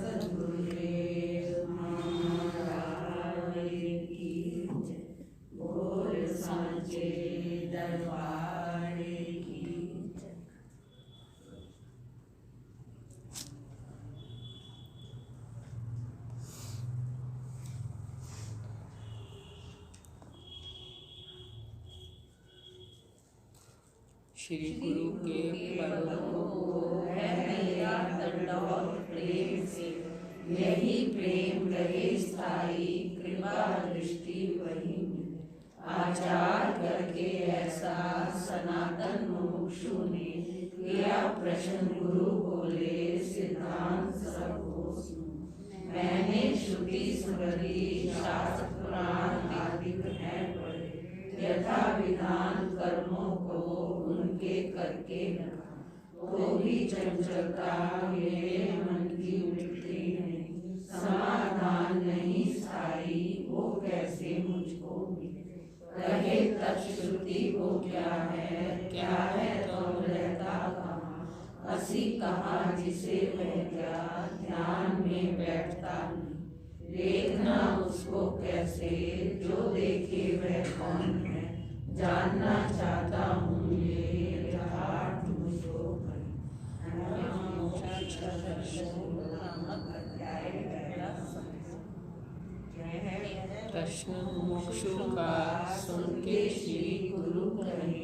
सद्गुरुदेव महाराज की जय। बोल सांचे दरबार की जय। श्री गुरु के पदों को है मेरा दंडौत प्रेम से, यही प्रेम रहे स्थायी, कृपा दृष्टि वही मिले। आचार करके ऐसा सनातन मुमुक्षु ने किया प्रश्न, गुरु बोले सिद्धांत सबको सुनो। मैंने श्रुति स्मृति शास्त्र पुराण आदि ग्रहण पढ़े, यथा विधान कर्मों को उनके करके रखा, तो भी चंचलता मेरे मन की मिटती नहीं, समाधान नहीं स्थायी, वो कैसे मुझको मिले। कहे तत्श्रुति को क्या है तुम रहता कहाँ, असी कहा जिसे वह क्या ध्यान में बैठता नहीं। देखना उसको कैसे जो देखे वह कौन है, जानना चाहता हूँ ये यथार्थ मुझको प्रश्न मुमुक्षु का सुन के श्री गुरु कहे,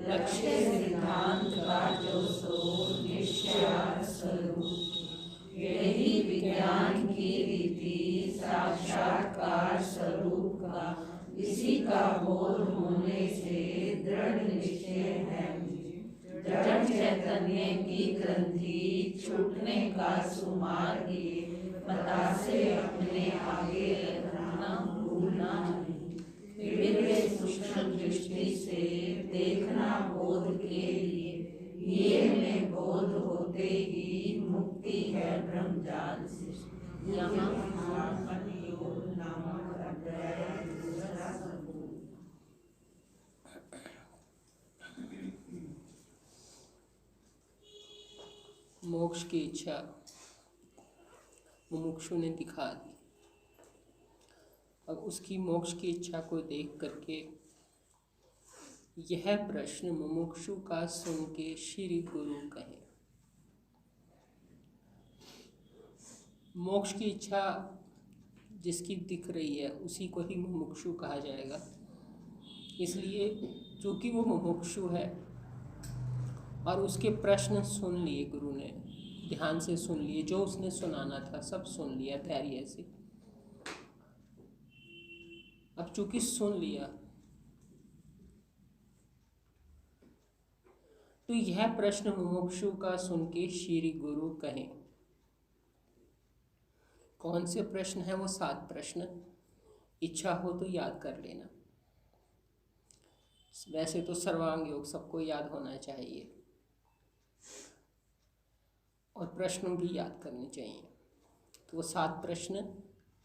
लक्ष्य सिद्धांत का जो सो निश्चय स्वरूप। यही विज्ञान की रीति साक्षात्कार स्वरूप का, इसी का बोध होने से दृढ़ निश्चय है मुझे। जड़ चैतन्य की ग्रंथि छूटने का सुमार्ग ये, पता से अपने आगे रखना भूलना नहीं। दिव्य सूक्ष्म दृष्टि से देखना बोध के लिए, ये में बोध होते ही मुक्ति है ब्रह्मजाल से। यहाँ मोक्ष की इच्छा मुमुक्षु ने दिखा दी। अब उसकी मोक्ष की इच्छा को देख करके यह प्रश्न मुमुक्षु का सुन के श्री गुरु कहे। मोक्ष की इच्छा जिसकी दिख रही है उसी को ही मुमुक्षु कहा जाएगा। इसलिए चूँकि वो मुमुक्षु है और उसके प्रश्न सुन लिए गुरु ने, ध्यान से सुन लिए, जो उसने सुनाना था सब सुन लिया धैर्य से। अब चूँकि सुन लिया तो यह प्रश्न मुमुक्षु का सुन के श्री गुरु कहें। कौन से प्रश्न है वो 7 प्रश्न, इच्छा हो तो याद कर लेना। वैसे तो सर्वांग योग सबको याद होना चाहिए और प्रश्न भी याद करने चाहिए। तो वो 7 प्रश्न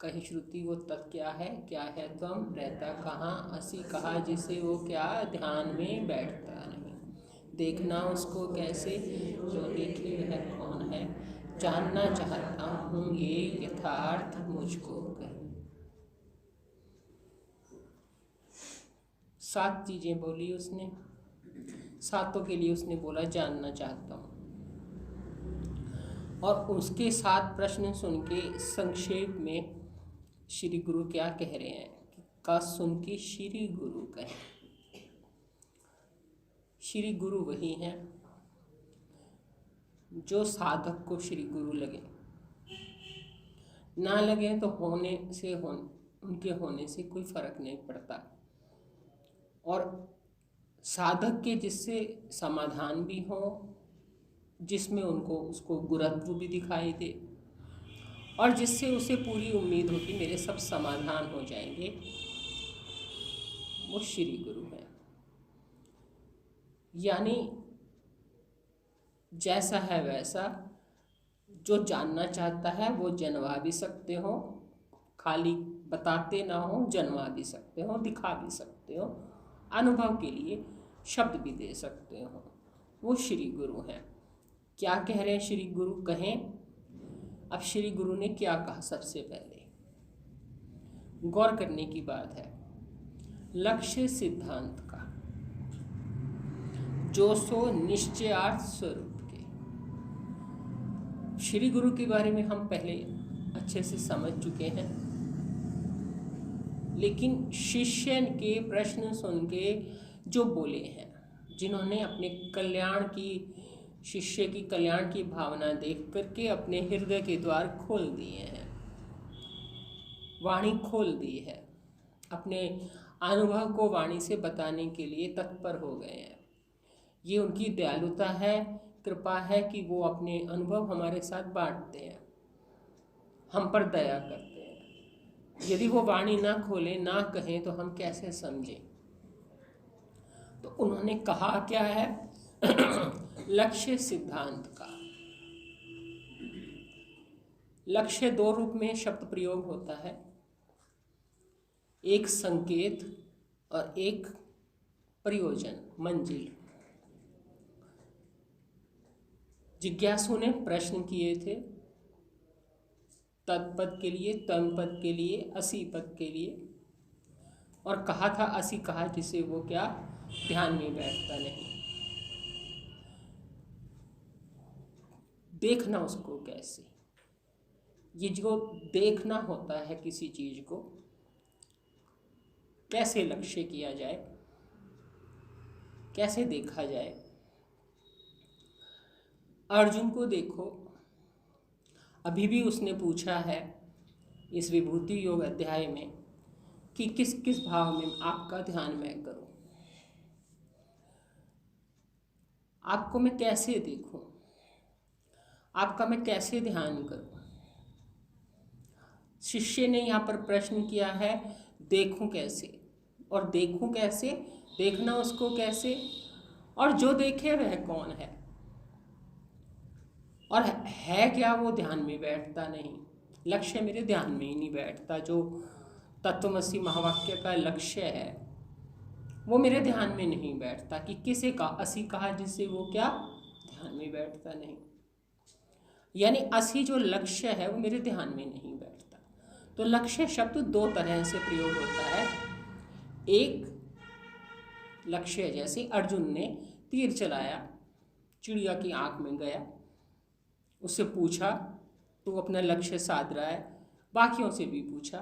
कही श्रुति वो तत् क्या है त्वम रहता कहाँ, असी कहा जिसे वो क्या ध्यान में बैठता नहीं। देखना उसको कैसे जो देखे वह कौन है, जानना चाहता हूँ ये यथार्थ मुझको कहे। 7 चीज़ें बोली उसने, 7 के लिए उसने बोला जानना चाहता हूँ। और उसके 7 प्रश्न सुन के संक्षेप में श्री गुरु क्या कह रहे हैं का सुन के श्री गुरु कहे। श्री गुरु वही हैं जो साधक को श्री गुरु लगे, ना लगे तो उनके होने से कोई फर्क नहीं पड़ता। और साधक के जिससे समाधान भी हो, जिसमें उसको गुरुत्व भी दिखाई दे, और जिससे उसे पूरी उम्मीद हो कि मेरे सब समाधान हो जाएंगे, वो श्री गुरु है। यानी जैसा है वैसा, जो जानना चाहता है वो जनवा भी सकते हो, खाली बताते ना हो, जनवा भी सकते हो, दिखा भी सकते हो, अनुभव के लिए शब्द भी दे सकते हो, वो श्री गुरु हैं। क्या कह रहे हैं श्री गुरु, कहें। अब श्री गुरु ने क्या कहा, सबसे पहले गौर करने की बात है लक्ष्य सिद्धांत का, जो सो निश्चयार्थ स्वरूप के। श्री गुरु के बारे में हम पहले अच्छे से समझ चुके हैं, लेकिन शिष्य के प्रश्न सुन के जो बोले हैं, जिन्होंने अपने कल्याण की, शिष्य की कल्याण की भावना देख करके अपने हृदय के द्वार खोल दिए हैं, वाणी खोल दी है, अपने अनुभव को वाणी से बताने के लिए तत्पर हो गए हैं। ये उनकी दयालुता है, कृपा है कि वो अपने अनुभव हमारे साथ बांटते हैं, हम पर दया करते हैं। यदि वो वाणी ना खोलें, ना कहें, तो हम कैसे समझें। तो उन्होंने कहा क्या है लक्ष्य सिद्धांत का। लक्ष्य दो रूप में शब्द प्रयोग होता है, एक संकेत और एक प्रयोजन, मंजिल। जिज्ञासु ने प्रश्न किए थे तत्पद के लिए, तमपद के लिए, असी पद के लिए, और कहा था असी कहा जिसे वो क्या ध्यान में बैठता नहीं। देखना उसको कैसे, ये जो देखना होता है किसी चीज को, कैसे लक्ष्य किया जाए, कैसे देखा जाए। अर्जुन को देखो, अभी भी उसने पूछा है इस विभूति योग अध्याय में कि किस किस भाव में आपका ध्यान मैं करूं, आपको मैं कैसे देखूं, आपका मैं कैसे ध्यान करूं। शिष्य ने यहाँ पर प्रश्न किया है देखूं कैसे, और देखूं कैसे, देखना उसको कैसे, और जो देखे वह कौन है, और है क्या वो ध्यान में बैठता नहीं। लक्ष्य मेरे ध्यान में ही नहीं बैठता, जो तत्वमसी महावाक्य का लक्ष्य है वो मेरे ध्यान में नहीं बैठता। कि किसे का असी कहा जिससे वो क्या ध्यान में बैठता नहीं, यानी असी जो लक्ष्य है वो मेरे ध्यान में नहीं बैठता। तो लक्ष्य शब्द दो तरह से प्रयोग होता है। एक लक्ष्य जैसे अर्जुन ने तीर चलाया, चिड़िया की आंख में गया, उससे पूछा तो अपना लक्ष्य साध रहा है। बाकियों से भी पूछा,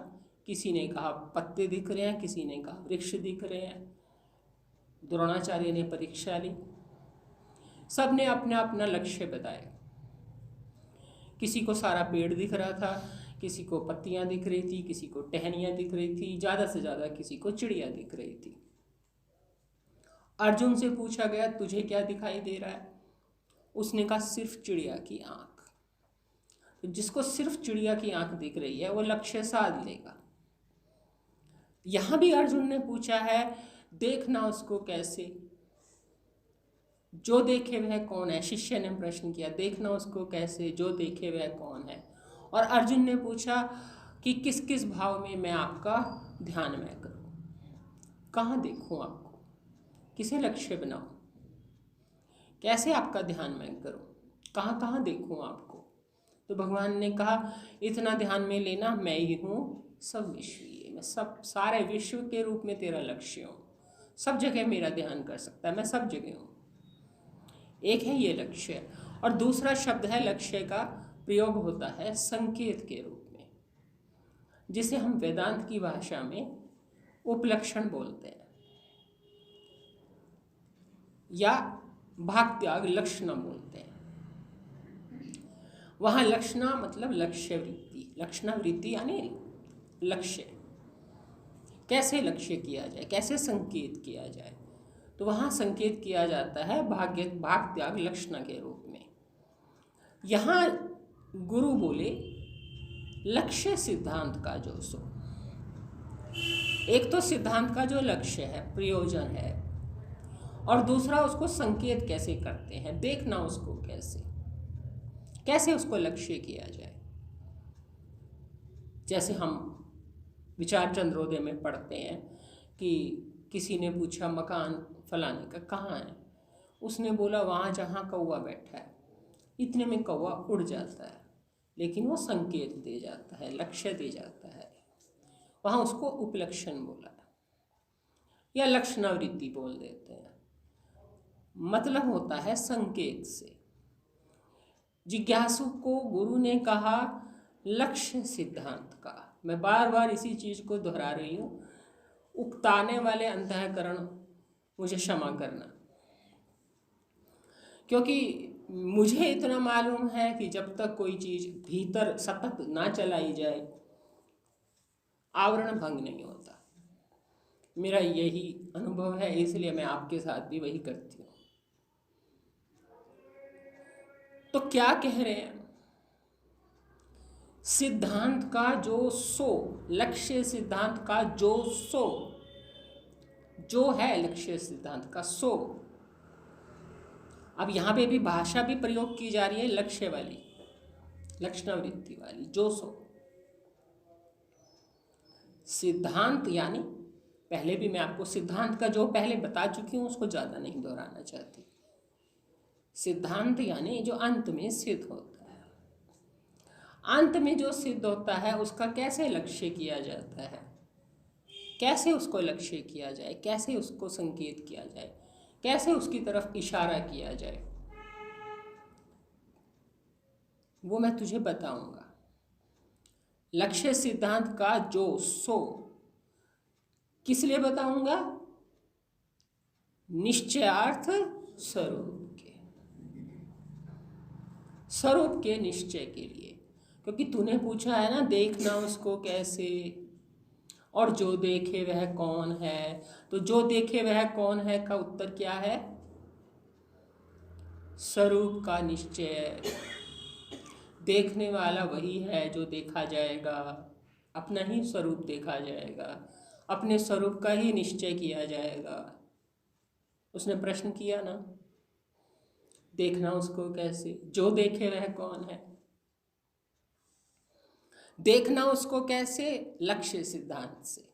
किसी ने कहा पत्ते दिख रहे हैं, किसी ने कहा वृक्ष दिख रहे हैं। द्रोणाचार्य ने परीक्षा ली, सबने अपना अपना लक्ष्य बताया। किसी को सारा पेड़ दिख रहा था, किसी को पत्तियां दिख रही थी, किसी को टहनियां दिख रही थी, ज़्यादा से ज़्यादा किसी को चिड़िया दिख रही थी। अर्जुन से पूछा गया तुझे क्या दिखाई दे रहा है, उसने कहा सिर्फ चिड़िया की आंख। तो जिसको सिर्फ चिड़िया की आंख दिख रही है वो लक्ष्य साध लेगा। यहां भी अर्जुन ने पूछा है देखना उसको कैसे, जो देखे वह कौन है। शिष्य ने प्रश्न किया देखना उसको कैसे, जो देखे वह कौन है। और अर्जुन ने पूछा कि किस किस भाव में मैं आपका ध्यान में करूं, कहाँ देखूं आपको, किसे लक्ष्य बनाऊं, कैसे आपका ध्यान में करूं, कहाँ कहाँ देखूं आपको। तो भगवान ने कहा इतना ध्यान में लेना, मैं ही हूँ सब विश्वीय, मैं सब सारे विश्व के रूप में तेरा लक्ष्य हूँ, सब जगह मेरा ध्यान कर सकता है, मैं सब जगह हूँ। एक है ये लक्ष्य, और दूसरा शब्द है लक्ष्य का प्रयोग होता है संकेत के रूप में, जिसे हम वेदांत की भाषा में उपलक्षण बोलते हैं, या भाग त्याग लक्षणा बोलते हैं। वहाँ लक्षणा मतलब लक्ष्य वृत्ति, लक्षणा वृत्ति यानी लक्ष्य, कैसे लक्ष्य किया जाए, कैसे संकेत किया जाए। तो वहाँ संकेत किया जाता है भाग त्याग लक्षणा के रूप में। यहाँ गुरु बोले लक्ष्य सिद्धांत का जो सो, एक तो सिद्धांत का जो लक्ष्य है, प्रयोजन है, और दूसरा उसको संकेत कैसे करते हैं, देखना उसको कैसे उसको लक्ष्य किया जाए। जैसे हम विचार चंद्रोदय में पढ़ते हैं कि किसी ने पूछा मकान फलाने का कहाँ है, उसने बोला वहाँ जहाँ कौवा बैठा है। इतने में कौवा उड़ जाता है, लेकिन वो संकेत दे जाता है, लक्ष्य दे जाता है। वहाँ उसको उपलक्षण बोला या लक्षणावृत्ति बोल देते हैं। मतलब होता है संकेत से। जिज्ञासु को गुरु ने कहा लक्ष्य सिद्धांत का। मैं बार बार इसी चीज़ को दोहरा रही हूँ, उकताने वाले अंतःकरण मुझे क्षमा करना, क्योंकि मुझे इतना मालूम है कि जब तक कोई चीज़ भीतर सतत ना चलाई जाए आवरण भंग नहीं होता। मेरा यही अनुभव है, इसलिए मैं आपके साथ भी वही करती हूँ। तो क्या कह रहे हैं? सिद्धांत का जो सो, लक्ष्य सिद्धांत का जो सो, जो है लक्ष्य सिद्धांत का सो। अब यहाँ पे भी भाषा भी प्रयोग की जा रही है लक्ष्य वाली, लक्षणावृत्ति वाली, जो सो। सिद्धांत यानी, पहले भी मैं आपको सिद्धांत का जो पहले बता चुकी हूँ उसको ज़्यादा नहीं दोहराना चाहती। सिद्धांत यानी जो अंत में सिद्ध होता है। अंत में जो सिद्ध होता है उसका कैसे लक्ष्य किया जाता है, कैसे उसको लक्ष्य किया जाए, कैसे उसको संकेत किया जाए, कैसे उसकी तरफ इशारा किया जाए, वो मैं तुझे बताऊंगा। लक्ष्य सिद्धांत का जो सो किस लिए बताऊंगा? निश्चयार्थ स्वरूप के, स्वरूप के निश्चय के लिए। क्योंकि तूने पूछा है ना, देखना उसको कैसे, और जो देखे वह कौन है। तो जो देखे वह कौन है का उत्तर क्या है? स्वरूप का निश्चय। देखने वाला वही है जो देखा जाएगा, अपना ही स्वरूप देखा जाएगा, अपने स्वरूप का ही निश्चय किया जाएगा। उसने प्रश्न किया ना, देखना उसको कैसे, जो देखे वह कौन है। देखना उसको कैसे? लक्ष्य सिद्धांत से।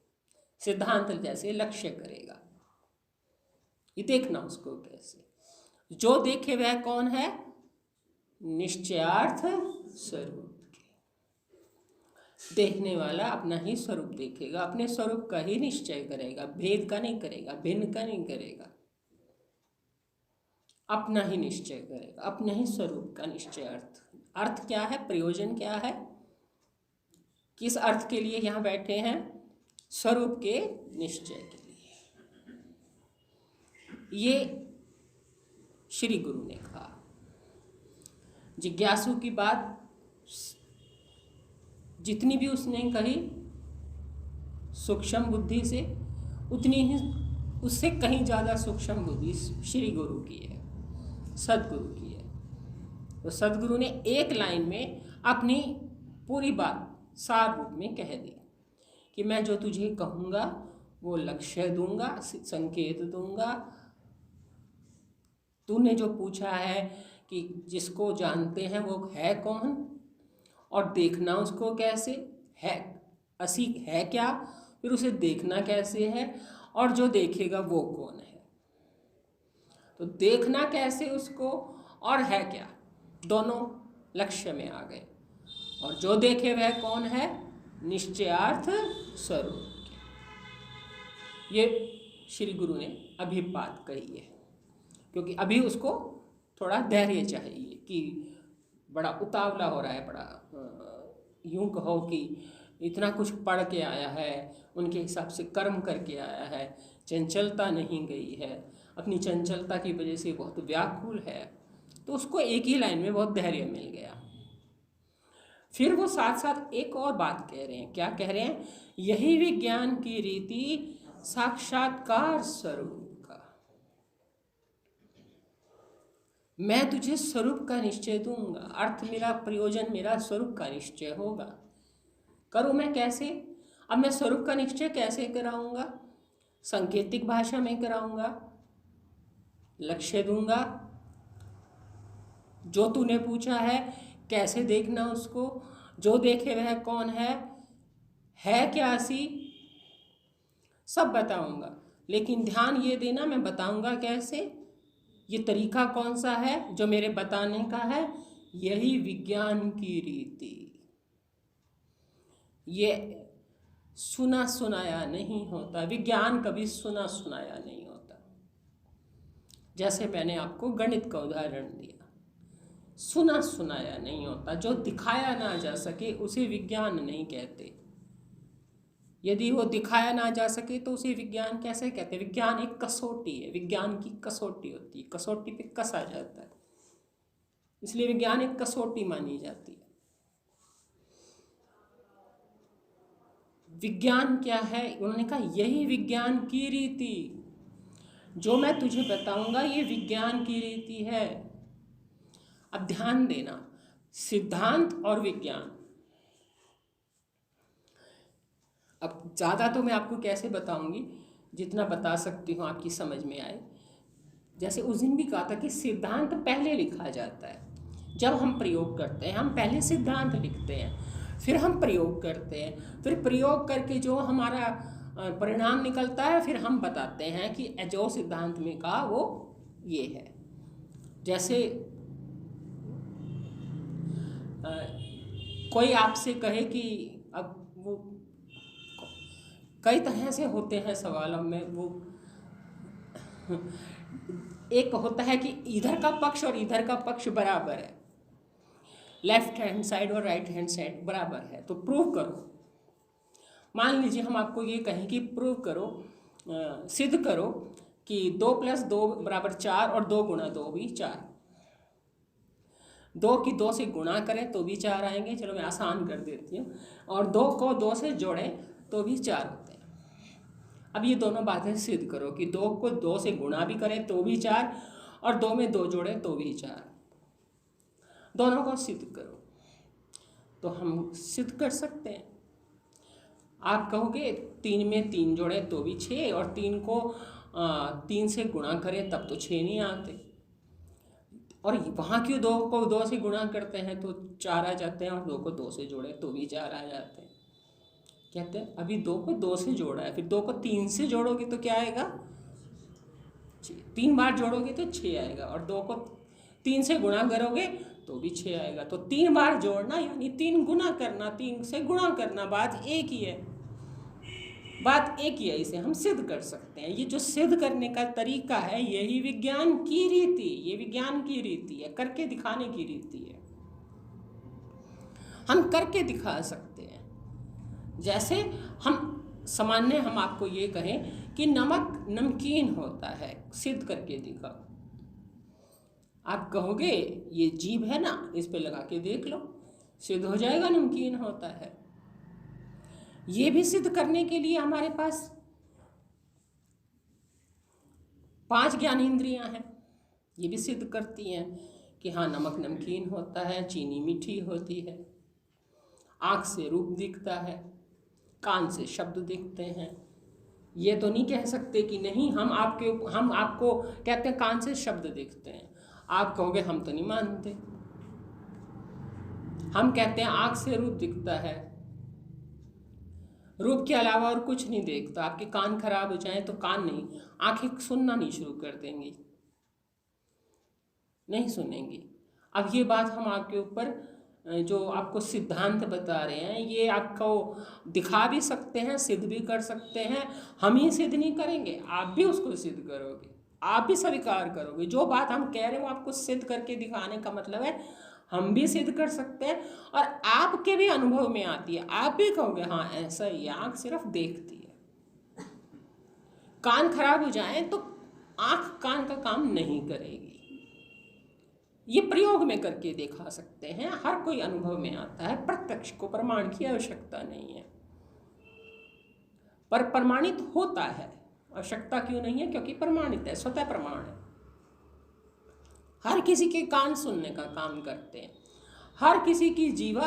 सिद्धांत जैसे लक्ष्य करेगा, ये देखना उसको कैसे। जो देखे वह कौन है? निश्चयार्थ स्वरूप के। देखने वाला अपना ही स्वरूप देखेगा, अपने स्वरूप का ही निश्चय करेगा, भेद का नहीं करेगा, भिन्न का नहीं करेगा, अपना ही निश्चय करेगा, अपने ही स्वरूप का निश्चय। अर्थ क्या है? प्रयोजन क्या है? किस अर्थ के लिए यहाँ बैठे हैं? स्वरूप के निश्चय के लिए। ये श्री गुरु ने कहा। जिज्ञासु की बात जितनी भी उसने कही सूक्ष्म बुद्धि से, उतनी ही उससे कहीं ज़्यादा सूक्ष्म बुद्धि श्री गुरु की है, सदगुरु की है। तो सदगुरु ने एक लाइन में अपनी पूरी बात सार रूप में कह दी कि मैं जो तुझे कहूँगा वो लक्ष्य दूंगा, संकेत दूंगा। तूने जो पूछा है कि जिसको जानते हैं वो है कौन, और देखना उसको कैसे है, असी है क्या, फिर उसे देखना कैसे है, और जो देखेगा वो कौन है। तो देखना कैसे उसको और है क्या, दोनों लक्ष्य में आ गए। और जो देखे वह कौन है? निश्चयार्थ स्वरूप के। ये श्री गुरु ने अभी बात कही है, क्योंकि अभी उसको थोड़ा धैर्य चाहिए कि बड़ा उतावला हो रहा है, बड़ा यूं कहो कि इतना कुछ पढ़ के आया है, उनके हिसाब से कर्म करके आया है, चंचलता नहीं गई है, अपनी चंचलता की वजह से बहुत व्याकुल है। तो उसको एक ही लाइन में बहुत धैर्य मिल गया। फिर वो साथ साथ एक और बात कह रहे हैं। क्या कह रहे हैं? यही विज्ञान की रीति साक्षात्कार स्वरूप का। मैं तुझे स्वरूप का निश्चय दूंगा, अर्थ मेरा, प्रयोजन मेरा स्वरूप का निश्चय होगा। करूँ मैं कैसे? अब मैं स्वरूप का निश्चय कैसे कराऊंगा? सांकेतिक भाषा में कराऊंगा, लक्ष्य दूंगा। जो तूने पूछा है कैसे देखना उसको, जो देखे वह कौन है क्या सी, सब बताऊंगा। लेकिन ध्यान ये देना, मैं बताऊंगा कैसे, ये तरीका कौन सा है जो मेरे बताने का है, यही विज्ञान की रीति। ये सुना सुनाया नहीं होता, विज्ञान कभी सुना सुनाया नहीं होता। जैसे मैंने आपको गणित का उदाहरण दिया, सुना सुनाया नहीं होता। जो दिखाया ना जा सके उसे विज्ञान नहीं कहते। यदि वो दिखाया ना जा सके तो उसे विज्ञान कैसे कहते? विज्ञान एक कसौटी है, विज्ञान की कसौटी होती है, कसौटी पे कसा जाता है, इसलिए विज्ञान एक कसौटी मानी जाती है। विज्ञान क्या है? उन्होंने कहा यही विज्ञान की रीति, जो मैं तुझे बताऊंगा ये विज्ञान की रीति है। अब ध्यान देना, सिद्धांत और विज्ञान। अब ज़्यादा तो मैं आपको कैसे बताऊंगी, जितना बता सकती हूँ आपकी समझ में आए। जैसे उस दिन भी कहा था कि सिद्धांत पहले लिखा जाता है। जब हम प्रयोग करते हैं, हम पहले सिद्धांत लिखते हैं, फिर हम प्रयोग करते हैं, फिर प्रयोग करके जो हमारा परिणाम निकलता है फिर हम बताते हैं कि जो सिद्धांत में कहा वो ये है। जैसे कोई आपसे कहे कि अब वो कई तरह से होते हैं सवालों में, वो एक होता है कि इधर का पक्ष और इधर का पक्ष बराबर है, लेफ्ट हैंड साइड और राइट हैंड साइड बराबर है, तो प्रूव करो। मान लीजिए हम आपको ये कहें कि प्रूव करो, सिद्ध करो कि 2 + 2 = 4 और 2 × 2 भी 4। 2 की 2 से गुणा करें तो भी 4 आएंगे, चलो मैं आसान कर देती हूँ, और 2 को 2 से जोड़ें तो भी 4 होते हैं। अब ये दोनों बातें सिद्ध करो कि 2 को 2 से गुणा भी करें तो भी 4 और 2 में 2 जोड़ें तो भी 4। दोनों को सिद्ध करो, तो हम सिद्ध कर सकते हैं। आप कहोगे 3 में 3 जोड़ें तो भी 6 और 3 को 3 से गुणा करें तब तो 6 नहीं आते, और वहाँ क्यों 2 को 2 से गुणा करते हैं तो 4 आ जाते हैं, और 2 को 2 से जोड़ें तो भी 4 आ जाते हैं। कहते हैं अभी 2 को 2 से जोड़ा है, फिर 2 को 3 से जोड़ोगे तो क्या आएगा? 3 बार जोड़ोगे तो 6 आएगा, और 2 को 3 से गुणा करोगे तो भी 6 आएगा। तो 3 बार जोड़ना यानी 3 गुना करना, 3 से गुणा करना, बात एक ही है, बात एक ही है। इसे हम सिद्ध कर सकते हैं। ये जो सिद्ध करने का तरीका है यही विज्ञान की रीति, ये विज्ञान की रीति है, करके दिखाने की रीति है। हम करके दिखा सकते हैं। जैसे हम सामान्य हम आपको ये कहें कि नमक नमकीन होता है, सिद्ध करके दिखाओ। आप कहोगे ये जीभ है ना, इस पे लगा के देख लो, सिद्ध हो जाएगा नमकीन होता है। ये भी सिद्ध करने के लिए हमारे पास 5 ज्ञानेंद्रियां हैं, ये भी सिद्ध करती हैं कि हाँ नमक नमकीन होता है, चीनी मीठी होती है। आँख से रूप दिखता है, कान से शब्द दिखते हैं। ये तो नहीं कह सकते कि नहीं, हम आपको कहते हैं कान से शब्द दिखते हैं, आप कहोगे हम तो नहीं मानते। हम कहते हैं आँख से रूप दिखता है, रूप के अलावा और कुछ नहीं देखता। आपके कान खराब हो जाएं तो कान नहीं, आंखें सुनना नहीं शुरू कर देंगी, नहीं सुनेंगी। अब ये बात हम आपके ऊपर जो आपको सिद्धांत बता रहे हैं ये आपको दिखा भी सकते हैं, सिद्ध भी कर सकते हैं। हम ही सिद्ध नहीं करेंगे, आप भी उसको सिद्ध करोगे, आप भी स्वीकार करोगे। जो बात हम कह रहे हैं वो आपको सिद्ध करके दिखाने का मतलब है हम भी सिद्ध कर सकते हैं, और आपके भी अनुभव में आती है। आप भी कहोगे हाँ ऐसा ही, आँख सिर्फ देखती है। कान खराब हो जाए तो आँख कान का काम नहीं करेगी। ये प्रयोग में करके दिखा सकते हैं, हर कोई अनुभव में आता है। प्रत्यक्ष को प्रमाण की आवश्यकता नहीं है, पर प्रमाणित होता है। आवश्यकता क्यों नहीं है? क्योंकि प्रमाणित है, स्वतः प्रमाण है। हर किसी के कान सुनने का काम करते हैं, हर किसी की जीवा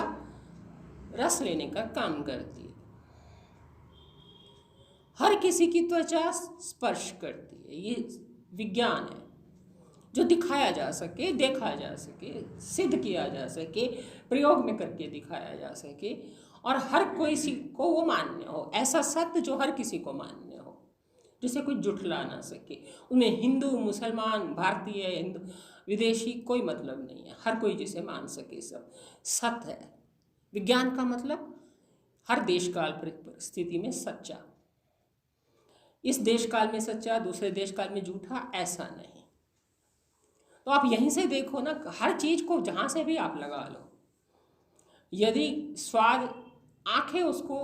रस लेने का काम करती है, हर किसी की त्वचा स्पर्श करती है। ये विज्ञान है जो दिखाया जा सके, देखा जा सके, सिद्ध किया जा सके, प्रयोग में करके दिखाया जा सके, और हर कोई को वो मान्य हो। ऐसा सत्य जो हर किसी को मान्य हो, जिसे कोई जुठला ना सके। उनमें हिंदू, मुसलमान, भारतीय, विदेशी कोई मतलब नहीं है, हर कोई जिसे मान सके सब सत्य है। विज्ञान का मतलब हर देश काल परिस्थिति में सच्चा, इस देश काल में सच्चा दूसरे देश काल में झूठा, ऐसा नहीं। तो आप यहीं से देखो ना, हर चीज को जहां से भी आप लगा लो, यदि स्वाद आंखें उसको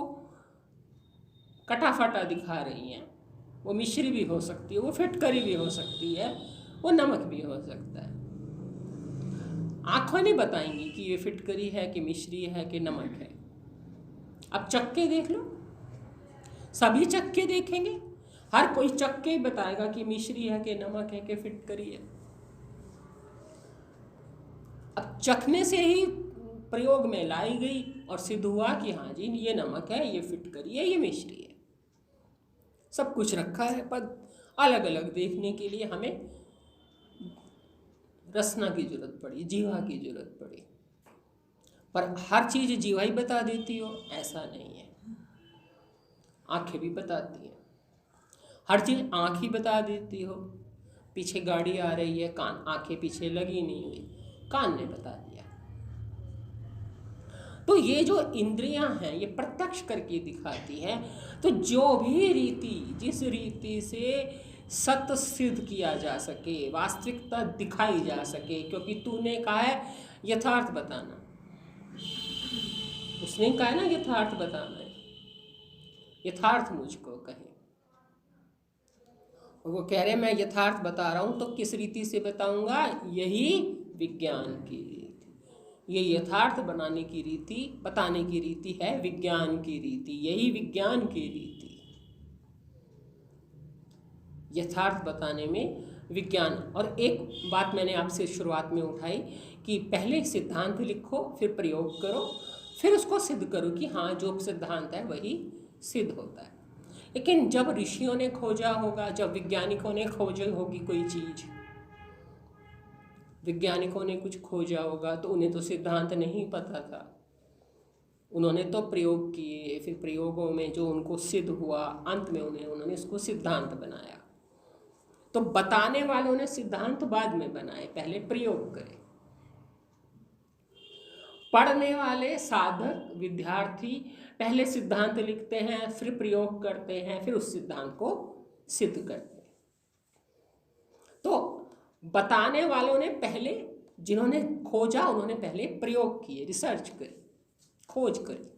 कटा फटा दिखा रही हैं, वो मिश्री भी हो सकती है, वो फिटकरी भी हो सकती है, वो नमक भी हो सकता है। आंखें नहीं बताएंगी कि ये फिटकरी है कि मिश्री है कि नमक है। अब चक्के देख लो, सभी चक्के देखेंगे, हर कोई चक्के बताएगा कि मिश्री है कि नमक है कि फिटकरी है। अब चखने से ही प्रयोग में लाई गई और सिद्ध हुआ कि हाँ जी ये नमक है, ये फिटकरी है, ये मिश्री है। सब कुछ रखा है, पर अलग अलग देखने के लिए हमें रसना की जरूरत पड़ी, जीवा की जरूरत पड़ी। पर हर चीज जीवा ही बता देती हो ऐसा नहीं है, आंखें भी बताती हैं। हर चीज आंख ही बता देती हो, पीछे गाड़ी आ रही है, कान आंखें पीछे लगी नहीं हुई, कान ने बता दिया। तो ये जो इंद्रियां हैं ये प्रत्यक्ष करके दिखाती हैं। तो जो भी रीति, जिस रीति से सत्य सिद्ध किया जा सके, वास्तविकता दिखाई जा सके, क्योंकि तूने कहा है यथार्थ बताना, उसने कहा है ना यथार्थ बताना है, यथार्थ मुझको कहे, और वो कह रहे मैं यथार्थ बता रहा हूं, तो किस रीति से बताऊंगा? यही विज्ञान की रीति, ये यथार्थ बनाने की रीति, बताने की रीति है विज्ञान की रीति, यही विज्ञान की रीति, यथार्थ बताने में विज्ञान। और एक बात मैंने आपसे शुरुआत में उठाई कि पहले सिद्धांत लिखो, फिर प्रयोग करो, फिर उसको सिद्ध करो कि हाँ जो सिद्धांत है वही सिद्ध होता है। लेकिन जब ऋषियों ने खोजा होगा, जब वैज्ञानिकों ने खोजी होगी कोई चीज, वैज्ञानिकों ने कुछ खोजा होगा, तो उन्हें तो सिद्धांत नहीं पता था, उन्होंने तो प्रयोग किए, फिर प्रयोगों में जो उनको सिद्ध हुआ, अंत में उन्होंने इसको सिद्धांत बनाया। तो बताने वालों ने सिद्धांत बाद में बनाए, पहले प्रयोग करे। पढ़ने वाले साधक विद्यार्थी पहले सिद्धांत लिखते हैं, फिर प्रयोग करते हैं, फिर उस सिद्धांत को सिद्ध करते हैं। तो बताने वालों ने पहले, जिन्होंने खोजा उन्होंने पहले प्रयोग किए, रिसर्च करी, खोज करी,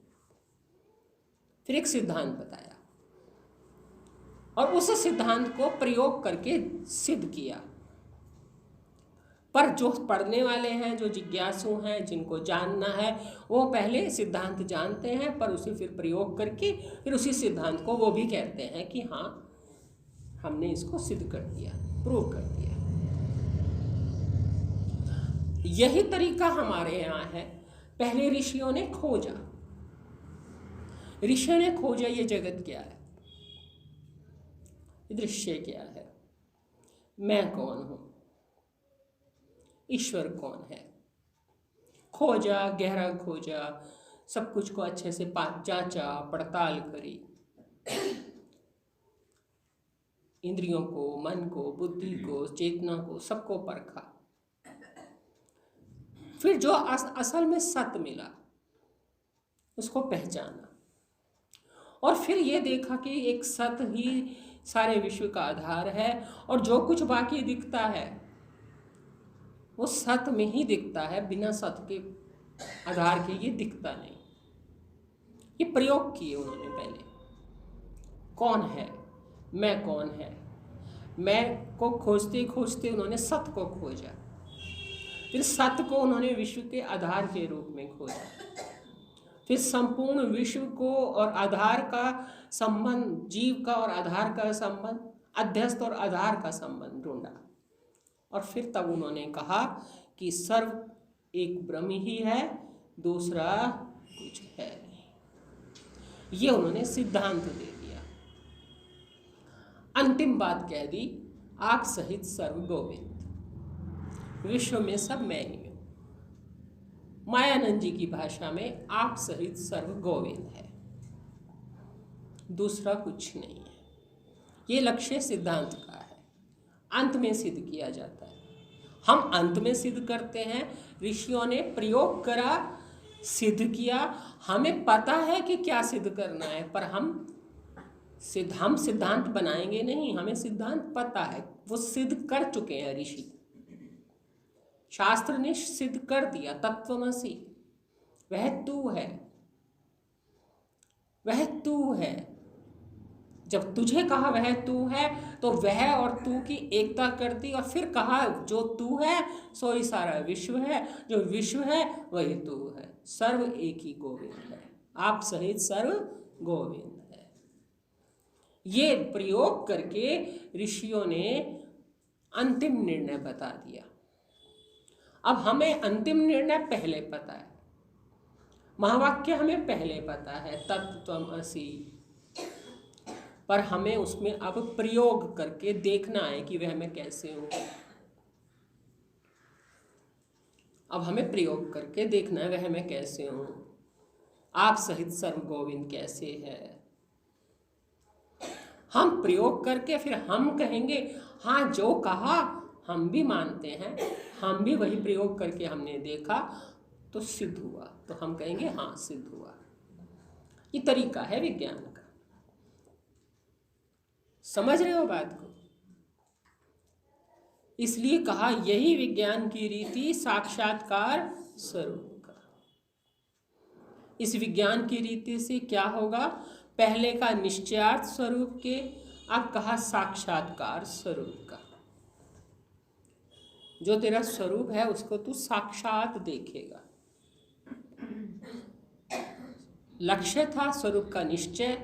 फिर एक सिद्धांत बताया और उस सिद्धांत को प्रयोग करके सिद्ध किया। पर जो पढ़ने वाले हैं, जो जिज्ञासु हैं, जिनको जानना है, वो पहले सिद्धांत जानते हैं, पर उसे फिर प्रयोग करके फिर उसी सिद्धांत को वो भी कहते हैं कि हाँ हमने इसको सिद्ध कर दिया, प्रूव कर दिया। यही तरीका हमारे यहाँ है। पहले ऋषियों ने खोजा, ऋषियों ने खोजा ये जगत क्या है, दृश्य क्या है, मैं कौन हूं, ईश्वर कौन है, खोजा, गहरा खोजा, सब कुछ को अच्छे से जांचा, पड़ताल करी, इंद्रियों को, मन को, बुद्धि को, चेतना को, सबको परखा। फिर जो असल में सत्य मिला उसको पहचाना, और फिर ये देखा कि एक सत्य ही सारे विश्व का आधार है, और जो कुछ बाकी दिखता है वो सत्य में ही दिखता है, बिना सत्य के आधार के ये दिखता नहीं। ये प्रयोग किए उन्होंने पहले, कौन है, मैं कौन है, मैं को खोजते खोजते उन्होंने सत्य को खोजा, फिर सत्य को उन्होंने विश्व के आधार के रूप में खोजा, फिर संपूर्ण विश्व को और आधार का संबंध, जीव का और आधार का संबंध, अध्यस्त और आधार का संबंध ढूंढा, और फिर तब उन्होंने कहा कि सर्व एक ब्रह्म ही है, दूसरा कुछ है नहीं। ये उन्होंने सिद्धांत दे दिया। अंतिम बात कह दी, आप सहित सर्व गोविंद, विश्व में सब मैं ही हूं। मायानंद जी की भाषा में आप सहित सर्व गोविंद है, दूसरा कुछ नहीं है। ये लक्ष्य सिद्धांत का है, अंत में सिद्ध किया जाता है। हम अंत में सिद्ध करते हैं। ऋषियों ने प्रयोग करा, सिद्ध किया, हमें पता है कि क्या सिद्ध करना है, पर हम सिद्धांत बनाएंगे नहीं, हमें सिद्धांत पता है, वो सिद्ध कर चुके हैं ऋषि। शास्त्र ने सिद्ध कर दिया, तत्वमसि, वह तू है, वह तू है। जब तुझे कहा वह तू है, तो वह और तू की एकता कर दी, और फिर कहा जो तू है सो ही सारा विश्व है, जो विश्व है वही तू है, सर्व एक ही गोविंद है, आप सहित सर्व गोविंद है। ये प्रयोग करके ऋषियों ने अंतिम निर्णय बता दिया। अब हमें अंतिम निर्णय पहले पता है, महावाक्य हमें पहले पता है, तत्त्वमसि, पर हमें उसमें अब प्रयोग करके देखना है कि वह मैं कैसे हूं। अब हमें प्रयोग करके देखना है वह मैं कैसे हूं, आप सहित सर्व गोविंद कैसे है। हम प्रयोग करके फिर हम कहेंगे हाँ जो कहा हम भी मानते हैं, हम भी वही प्रयोग करके हमने देखा तो सिद्ध हुआ, तो हम कहेंगे हाँ सिद्ध हुआ। ये तरीका है विज्ञान का। समझ रहे हो बात को? इसलिए कहा यही विज्ञान की रीति साक्षात्कार स्वरूप का। इस विज्ञान की रीति से क्या होगा? पहले का निश्चयार्थ स्वरूप के, अब कहा साक्षात्कार स्वरूप का। जो तेरा स्वरूप है उसको तू साक्षात देखेगा। लक्ष्य था स्वरूप का निश्चय,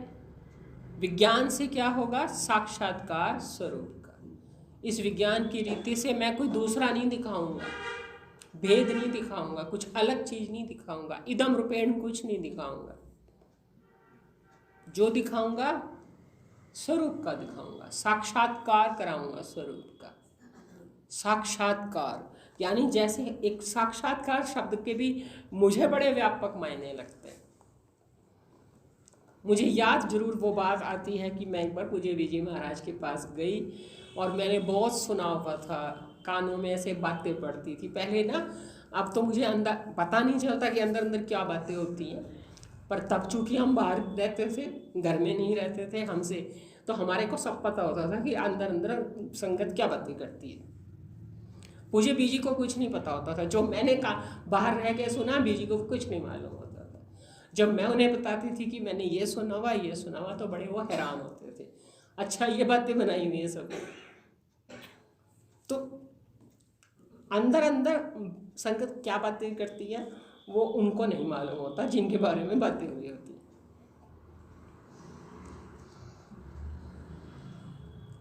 विज्ञान से क्या होगा? साक्षात्कार स्वरूप का। इस विज्ञान की रीति से मैं कोई दूसरा नहीं दिखाऊंगा, भेद नहीं दिखाऊंगा, कुछ अलग चीज नहीं दिखाऊंगा, इदम रूपेण कुछ नहीं दिखाऊंगा। जो दिखाऊंगा स्वरूप का दिखाऊंगा, साक्षात्कार कराऊंगा स्वरूप का। साक्षात्कार यानी जैसे एक साक्षात्कार शब्द के भी मुझे बड़े व्यापक मायने लगते हैं। मुझे याद जरूर वो बात आती है कि मैं एक बार पूज्य बीजी महाराज के पास गई और मैंने बहुत सुना हुआ था, कानों में ऐसे बातें पड़ती थी पहले ना। अब तो मुझे अंदर पता नहीं चलता कि अंदर अंदर क्या बातें होती हैं, पर तब चूंकि हम बाहर रहते थे, घर में नहीं रहते थे हमसे, तो हमारे को सब पता होता था कि अंदर अंदर संगत क्या बातें करती है। पूज्य बीजी को कुछ नहीं पता होता था। जो मैंने बाहर रह के सुना, बीजी को कुछ नहीं मालूम होता था। जब मैं उन्हें बताती थी कि मैंने ये सुना हुआ, तो बड़े वो हैरान होते थे, अच्छा ये बातें बनाई हुई है सब। तो अंदर अंदर संगत क्या बातें करती है वो उनको नहीं मालूम होता जिनके बारे में बातें हुई होती है।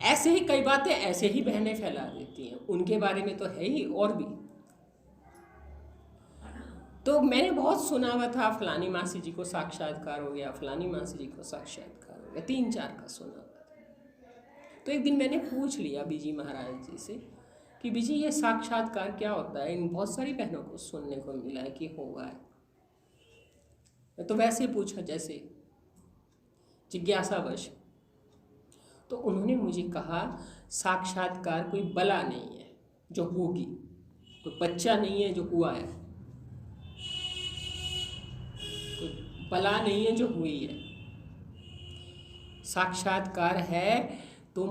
ऐसे ही कई बातें ऐसे ही बहनें फैला देती हैं, उनके बारे में तो है ही और भी। तो मैंने बहुत सुना हुआ था, फलानी मासी जी को साक्षात्कार हो गया, फलानी मासी जी को साक्षात्कार हो गया, 3-4 का सुना हुआ था। तो एक दिन मैंने पूछ लिया बीजी महाराज जी से कि बीजी ये साक्षात्कार क्या होता है? इन बहुत सारी बहनों को सुनने को मिला है कि होगा है, तो वैसे पूछा जैसे जिज्ञासावश। तो उन्होंने मुझे कहा साक्षात्कार कोई बला नहीं है जो होगी, कोई बच्चा नहीं है जो हुआ है, कोई बला नहीं है जो हुई है। साक्षात्कार है तुम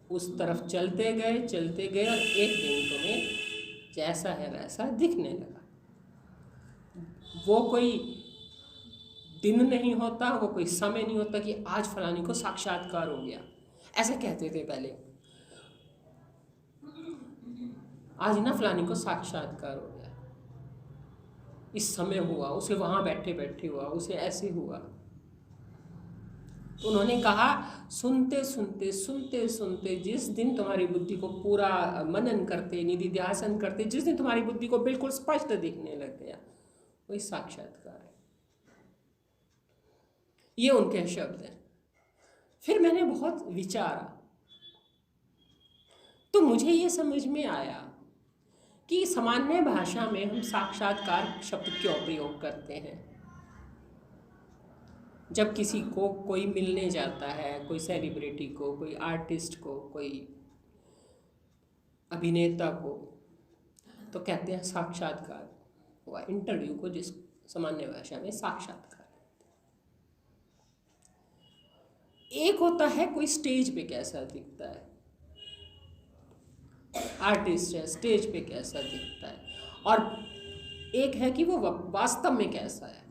उस तरफ चलते गए और एक दिन तुम्हें जैसा है वैसा दिखने लगा। वो कोई दिन नहीं होता, वो कोई समय नहीं होता कि आज फलानी को साक्षात्कार हो गया, ऐसे कहते थे पहले। आज ना फलानी को साक्षात्कार हो गया, इस समय हुआ, उसे वहां बैठे बैठे हुआ, उसे ऐसे हुआ। तो उन्होंने कहा सुनते सुनते जिस दिन तुम्हारी बुद्धि को पूरा मनन करते, निधिध्यासन करते, जिस दिन तुम्हारी बुद्धि को बिल्कुल स्पष्ट दिखने लग गया, वही साक्षात्कार है। ये उनके शब्द हैं। फिर मैंने बहुत विचारा तो मुझे ये समझ में आया कि सामान्य भाषा में हम साक्षात्कार शब्द क्यों प्रयोग करते हैं। जब किसी को कोई मिलने जाता है, कोई सेलिब्रिटी को, कोई आर्टिस्ट को, कोई अभिनेता को, तो कहते हैं साक्षात्कार हुआ। इंटरव्यू को जिस सामान्य भाषा में साक्षात्कार। एक होता है कोई स्टेज पे कैसा दिखता है, आर्टिस्ट है स्टेज पे कैसा दिखता है, और एक है कि वो वास्तव में कैसा है।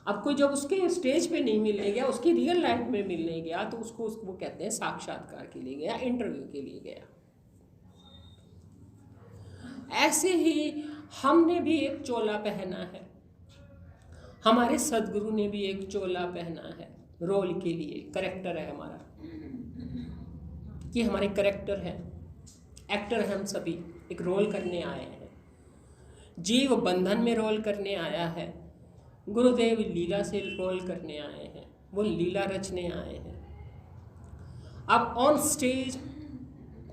अब कोई जब उसके स्टेज पे नहीं मिलने गया, उसकी रियल लाइफ में मिलने गया, तो उसको वो कहते हैं साक्षात्कार के लिए गया, इंटरव्यू के लिए गया। ऐसे ही हमने भी एक चोला पहना है, हमारे सदगुरु ने भी एक चोला पहना है रोल के लिए। करेक्टर है हमारा, ये हमारे करेक्टर है, एक्टर है हम सभी, एक रोल करने आए हैं। जीव बंधन में रोल करने आया है, गुरुदेव लीला से रोल करने आए हैं, वो लीला रचने आए हैं। अब ऑन स्टेज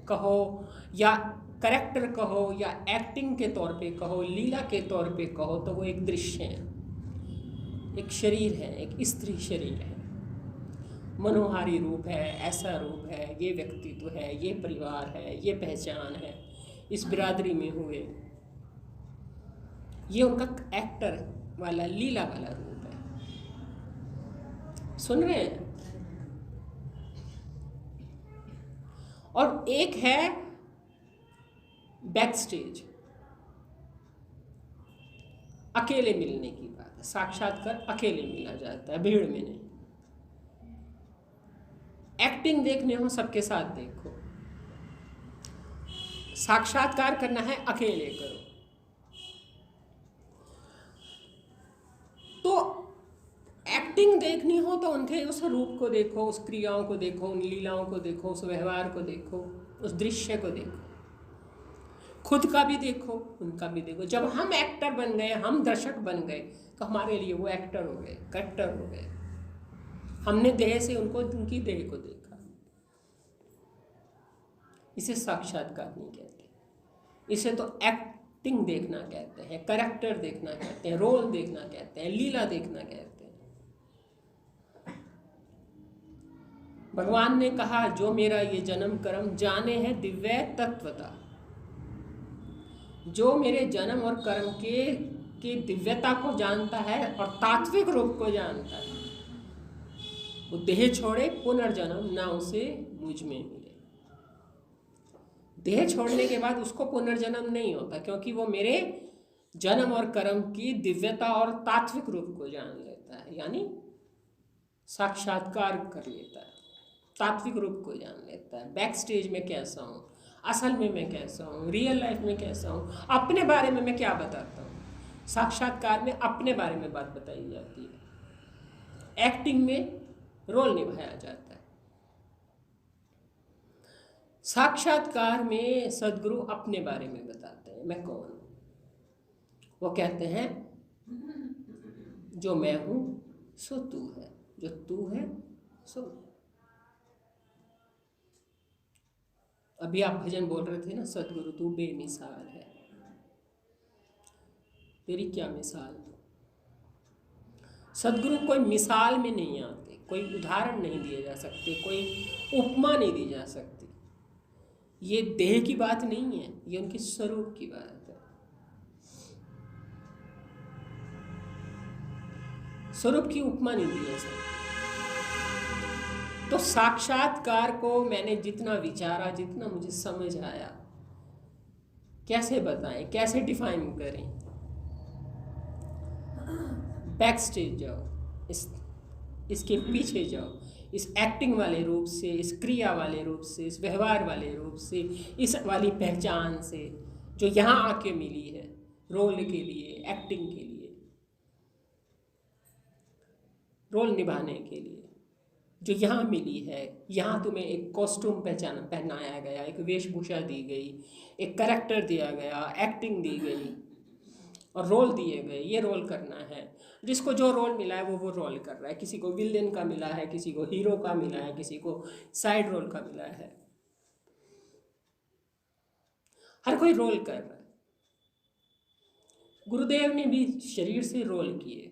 कहो या करेक्टर कहो या एक्टिंग के तौर पे कहो, लीला के तौर पे कहो, तो वो एक दृश्य है, एक शरीर है, एक स्त्री शरीर है, मनोहारी रूप है, ऐसा रूप है, ये व्यक्तित्व है, ये परिवार है, ये पहचान है, इस बिरादरी में हुए, ये उनका एक्टर वाला लीला वाला रूप है। सुन रहे हैं? और एक है बैक स्टेज, अकेले मिलने की बात है। साक्षात्कार अकेले मिला जाता है, भीड़ में नहीं। एक्टिंग देखने हो सबके साथ देखो, साक्षात्कार करना है अकेले करो। तो एक्टिंग देखनी हो तो उनके उस रूप को देखो, उस क्रियाओं को देखो, उन लीलाओं को देखो, उस व्यवहार को देखो, उस दृश्य को देखो, खुद का भी देखो, उनका भी देखो। जब हम एक्टर बन गए, हम दर्शक बन गए, तो हमारे लिए वो एक्टर हो गए, करेक्टर हो गए। हमने देह से उनको, उनकी देह को देखा। इसे साक्षात्कार नहीं कहते, इसे तो एक्टिंग देखना कहते हैं, करेक्टर देखना कहते हैं, रोल देखना कहते हैं, लीला देखना कहते हैं। भगवान ने कहा, जो मेरा ये जन्म कर्म जाने हैं दिव्य तत्वता, जो मेरे जन्म और कर्म के दिव्यता को जानता है और तात्विक रूप को जानता है, वो देह छोड़े पुनर्जन्म ना उसे मुझ में मिले। देह छोड़ने के बाद उसको पुनर्जन्म नहीं होता, क्योंकि वो मेरे जन्म और कर्म की दिव्यता और तात्विक रूप को जान लेता है, यानी साक्षात्कार कर लेता है, तात्विक रूप को जान लेता है। बैक स्टेज में कैसा हूँ, असल में मैं कैसा हूँ, रियल लाइफ में कैसा हूँ, अपने बारे में मैं क्या बताता हूँ। साक्षात्कार में अपने बारे में बात बताई जाती है, एक्टिंग में रोल निभाया जाता है। साक्षात्कार में सदगुरु अपने बारे में बताते हैं, मैं कौन हूँ। वो कहते हैं, जो मैं हूँ सो तू है, जो तू है सो। अभी आप भजन बोल रहे थे ना, सदगुरु तू बेमिसाल है, तेरी क्या मिसाल। सदगुरु कोई मिसाल में नहीं आते, कोई उदाहरण नहीं दिए जा सकते, कोई उपमा नहीं दी जा सकती। ये देह की बात नहीं है, ये उनके स्वरूप की बात है। स्वरूप की उपमा नहीं दी जा सकती। तो साक्षात्कार को मैंने जितना विचारा, जितना मुझे समझ आया, कैसे बताएं, कैसे डिफाइन करें। बैक स्टेज जाओ, इसके पीछे जाओ, इस एक्टिंग वाले रूप से, इस क्रिया वाले रूप से, इस व्यवहार वाले रूप से, इस वाली पहचान से जो यहाँ आके मिली है रोल के लिए, एक्टिंग के लिए, रोल निभाने के लिए जो यहाँ मिली है। यहाँ तुम्हें एक कॉस्ट्यूम पहनाया गया, एक वेशभूषा दी गई, एक कैरेक्टर दिया गया, एक्टिंग दी गई और रोल दिए गए। ये रोल करना है, जिसको जो रोल मिला है वो रोल कर रहा है। किसी को विलेन का मिला है, किसी को हीरो का मिला है, किसी को साइड रोल का मिला है, हर कोई रोल कर रहा है। गुरुदेव ने भी शरीर से रोल किए,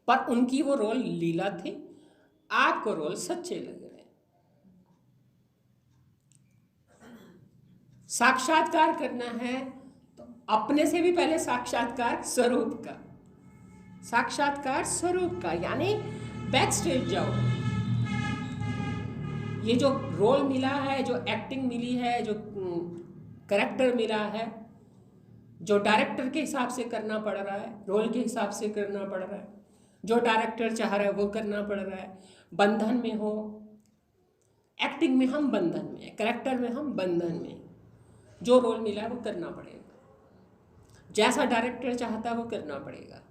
पर उनकी वो रोल लीला थी, आपको रोल सच्चे लग रहे हैं। साक्षात्कार करना है तो अपने से भी पहले साक्षात्कार स्वरूप का, साक्षात्कार स्वरूप का, यानी बैक स्टेज जाओ। ये जो रोल मिला है, जो एक्टिंग मिली है, जो कैरेक्टर मिला है, जो डायरेक्टर के हिसाब से करना पड़ रहा है, रोल के हिसाब से करना पड़ रहा है, जो डायरेक्टर चाह रहा है वो करना पड़ रहा है। बंधन में हो, एक्टिंग में हम बंधन में, कैरेक्टर में हम बंधन में, जो रोल मिला है वो करना पड़ेगा, जैसा डायरेक्टर चाहता है वो करना पड़ेगा।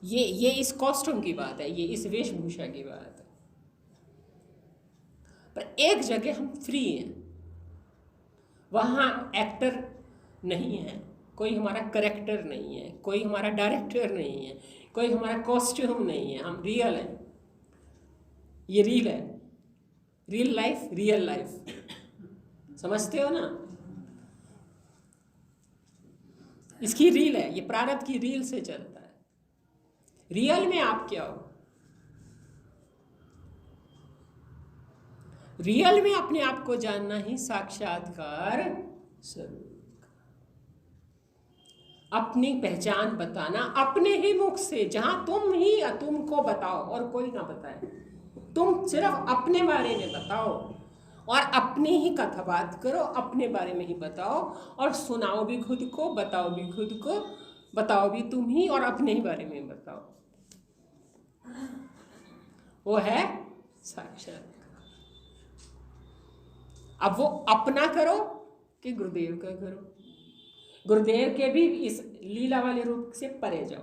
ये इस कॉस्ट्यूम की बात है, ये इस वेशभूषा की बात है। पर एक जगह हम फ्री हैं, वहाँ एक्टर नहीं है, कोई हमारा करेक्टर नहीं है, कोई हमारा डायरेक्टर नहीं है, कोई हमारा कॉस्ट्यूम नहीं है, हम रियल हैं। ये रील है, रियल लाइफ, रियल लाइफ, समझते हो ना? इसकी रील है, ये प्रारब्ध की रील से चलता है। रियल में आप क्या हो? रियल में अपने आप को जानना ही साक्षात्कार स्वरूप। अपनी पहचान बताना अपने ही मुख से, जहां तुम ही तुमको बताओ और कोई ना बताए। तुम सिर्फ अपने बारे में बताओ और अपनी ही कथा बात करो, अपने बारे में ही बताओ और सुनाओ भी खुद को, बताओ भी खुद को, बताओ भी तुम ही और अपने ही बारे में बताओ। वो है साक्षात्कार। अब वो अपना करो कि गुरुदेव का करो, गुरुदेव के भी इस लीला वाले रूप से परे जाओ।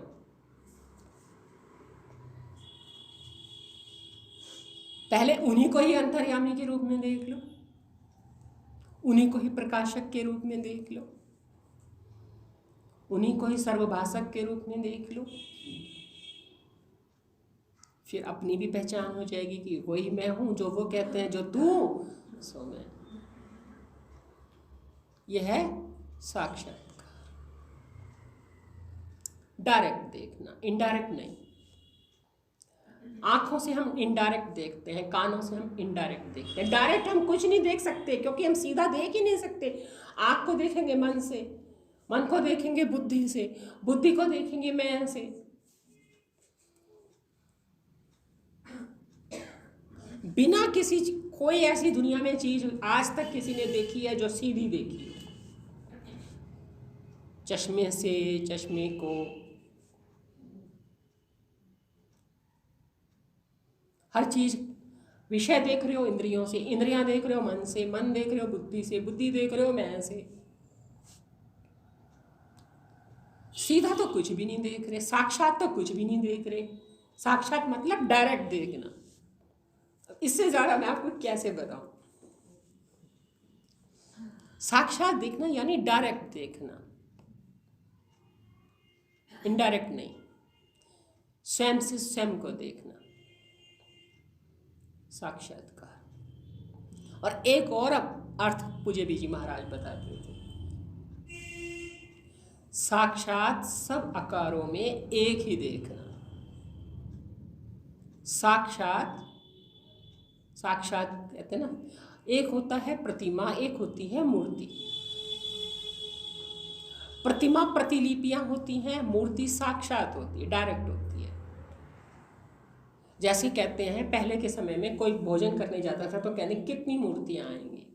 पहले उन्हीं को ही अंतर्यामी के रूप में देख लो, उन्हीं को ही प्रकाशक के रूप में देख लो, उन्हीं को ही सर्वभाषक के रूप में देख लो। फिर अपनी भी पहचान हो जाएगी कि वही मैं हूं जो वो कहते हैं, जो तू सो मैं। यह है साक्षात्कार। डायरेक्ट देखना, इनडायरेक्ट नहीं। आंखों से हम इनडायरेक्ट देखते हैं, कानों से हम इनडायरेक्ट देखते हैं। डायरेक्ट हम कुछ नहीं देख सकते क्योंकि हम सीधा देख ही नहीं सकते। आंख को देखेंगे मन से, मन को देखेंगे बुद्धि से, बुद्धि को देखेंगे मैं से। बिना किसी कोई ऐसी दुनिया में चीज आज तक किसी ने देखी है जो सीधी देखी है। चश्मे से चश्मे को, हर चीज विषय देख रहे हो इंद्रियों से, इंद्रियां देख रहे हो मन से, मन देख रहे हो बुद्धि से, बुद्धि देख रहे हो मैं से। सीधा तो कुछ भी नहीं देख रहे, साक्षात तो कुछ भी नहीं देख रहे। साक्षात मतलब डायरेक्ट देखना। इससे ज्यादा मैं आपको कैसे बताऊं? साक्षात देखना यानी डायरेक्ट देखना, इनडायरेक्ट नहीं। स्वयं से स्वयं को देखना, साक्षात्कार। और एक और अर्थ पूज्य बीजी महाराज बताते थे, साक्षात सब आकारों में एक ही देखना। साक्षात, साक्षात कहते हैं ना, एक होता है प्रतिमा, एक होती है मूर्ति। प्रतिमा प्रतिलिपियां होती हैं, मूर्ति साक्षात होती है, डायरेक्ट होती है। जैसे कहते हैं पहले के समय में कोई भोजन करने जाता था तो कहने कितनी मूर्तियां आएंगी,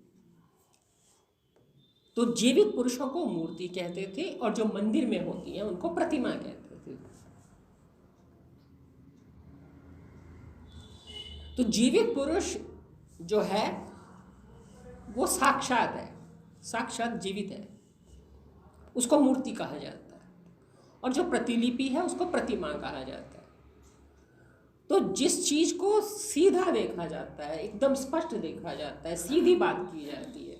तो जीवित पुरुषों को मूर्ति कहते थे और जो मंदिर में होती हैं उनको प्रतिमा कहते थे। तो जीवित पुरुष जो है वो साक्षात है, साक्षात जीवित है, उसको मूर्ति कहा जाता है। और जो प्रतिलिपि है उसको प्रतिमा कहा जाता है। तो जिस चीज को सीधा देखा जाता है, एकदम स्पष्ट देखा जाता है, सीधी बात की जाती है,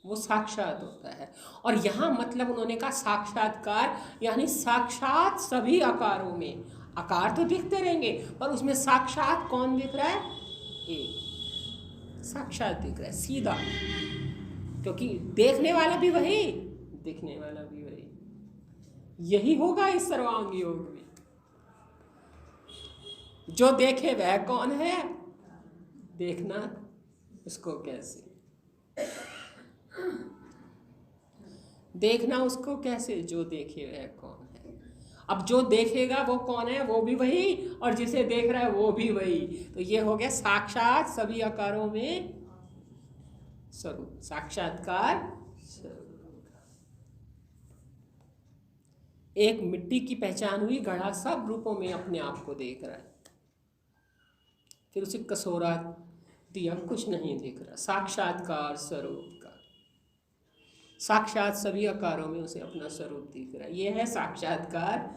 वो साक्षात होता है। और यहाँ मतलब उन्होंने कहा साक्षात्कार यानी साक्षात सभी आकारों में। आकार तो दिखते रहेंगे पर उसमें साक्षात कौन दिख रहा है? एक साक्षात दिख रहा है, सीधा। क्योंकि देखने वाला भी वही, दिखने वाला भी वही। यही होगा इस सर्वांग योग में। जो देखे वह कौन है, देखना उसको कैसे। देखना उसको कैसे, जो देखे वह कौन है। अब जो देखेगा वो कौन है, वो भी वही, और जिसे देख रहा है वो भी वही। तो ये हो गया साक्षात सभी आकारों में स्वरूप, साक्षात्कार स्वरूप। एक मिट्टी की पहचान हुई, घड़ा सब रूपों में अपने आप को देख रहा है। फिर उसे कसोरा दिया, कुछ नहीं दिख रहा, साक्षात्कार स्वरूप का। साक्षात सभी आकारों में उसे अपना स्वरूप दिख रहा है, ये है साक्षात्कार।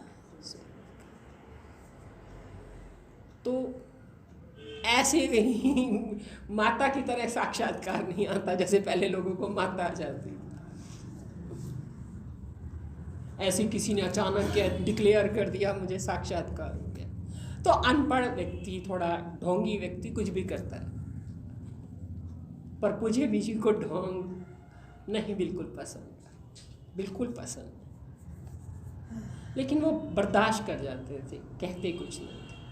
तो ऐसे ही माता की तरह साक्षात्कार नहीं आता जैसे पहले लोगों को माता आ जाती। ऐसे किसी ने अचानक डिक्लेयर कर दिया मुझे साक्षात्कार हो गया। तो अनपढ़ व्यक्ति, थोड़ा ढोंगी व्यक्ति कुछ भी करता है, पर पूजे बीजी को ढोंग नहीं बिल्कुल पसंद, बिल्कुल पसंद। लेकिन वो बर्दाश्त कर जाते थे, कहते कुछ नहीं थे।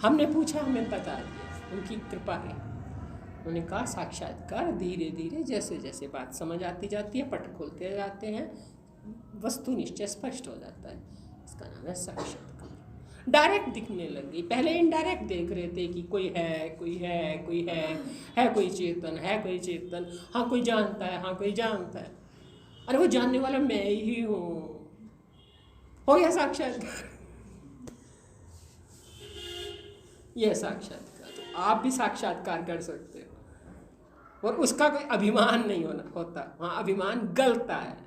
हमने पूछा, हमें बता दिया, उनकी कृपा है। उन्होंने कहा साक्षात्कार धीरे धीरे जैसे जैसे बात समझ आती जाती है, पट खोलते जाते हैं, वस्तु निश्चय स्पष्ट हो जाता है। इसका नाम है साक्षात्कार। डायरेक्ट दिखने लगी, पहले इनडायरेक्ट देख रहे थे कि कोई है, कोई है, कोई है कोई चेतन, है कोई चेतन, हाँ कोई जानता है, हाँ कोई जानता है, अरे वो जानने वाला मैं ही हूँ। हो गया साक्षात्कार। यह साक्षात्कार। तो आप भी साक्षात्कार कर सकते हो, और उसका कोई अभिमान नहीं होता, हाँ अभिमान गलता है।